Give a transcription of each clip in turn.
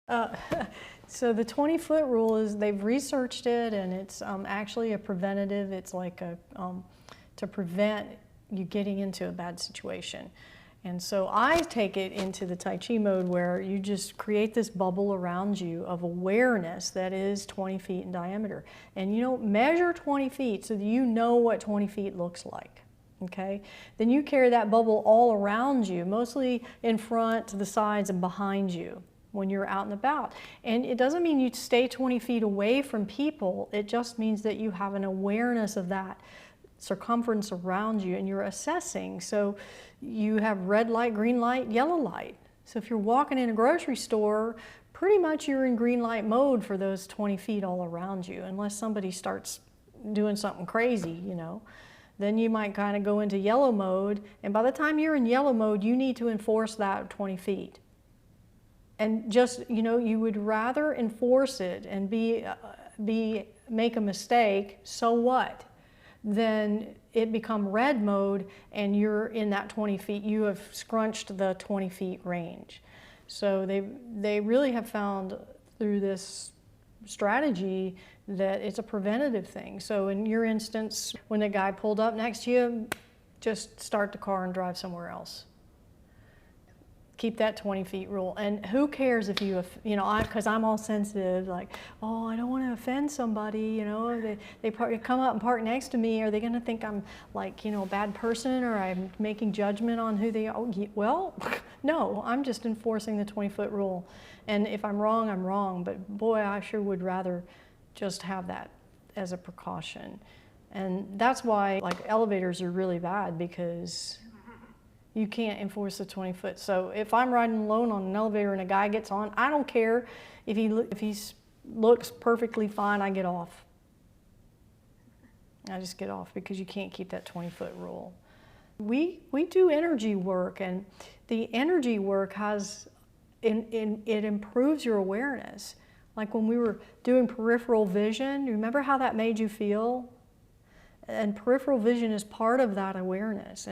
Uh, so the 20-foot rule is, they've researched it, and it's actually a preventative. It's like to prevent you getting into a bad situation. And so I take it into the Tai Chi mode, where you just create this bubble around you of awareness that is 20 feet in diameter. And measure 20 feet so that you know what 20 feet looks like. Okay? Then you carry that bubble all around you, mostly in front, to the sides, and behind you when you're out and about. And it doesn't mean you stay 20 feet away from people. It just means that you have an awareness of that circumference around you, and you're assessing. So you have red light, green light, yellow light. So if you're walking in a grocery store, pretty much you're in green light mode for those 20 feet all around you, unless somebody starts doing something crazy, Then you might kind of go into yellow mode, and by the time you're in yellow mode, you need to enforce that 20 feet. And just, you would rather enforce it and make a mistake, so what? Then it become red mode, and you're in that 20 feet. You have scrunched the 20 feet range. So they really have found through this strategy that it's a preventative thing. So in your instance, when the guy pulled up next to you, just start the car and drive somewhere else. Keep that 20 feet rule. And who cares if because I'm all sensitive, like, oh, I don't want to offend somebody, they come up and park next to me. Are they going to think I'm like, a bad person, or I'm making judgment on who they are? Oh, well, no, I'm just enforcing the 20-foot rule. And if I'm wrong, I'm wrong. But boy, I sure would rather just have that as a precaution. And that's why, like, elevators are really bad, because you can't enforce the 20 foot. So if I'm riding alone on an elevator and a guy gets on, I don't care if he looks perfectly fine, I get off. I just get off, because you can't keep that 20-foot rule. We do energy work, and the energy work it improves your awareness. Like when we were doing peripheral vision, remember how that made you feel? And peripheral vision is part of that awareness.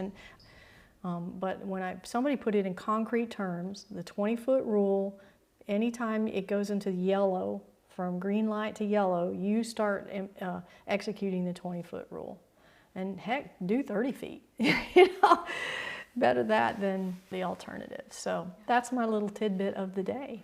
But when somebody put it in concrete terms, the 20-foot rule, anytime it goes into yellow, from green light to yellow, you start executing the 20-foot rule. And heck, do 30 feet. Better that than the alternative. So that's my little tidbit of the day.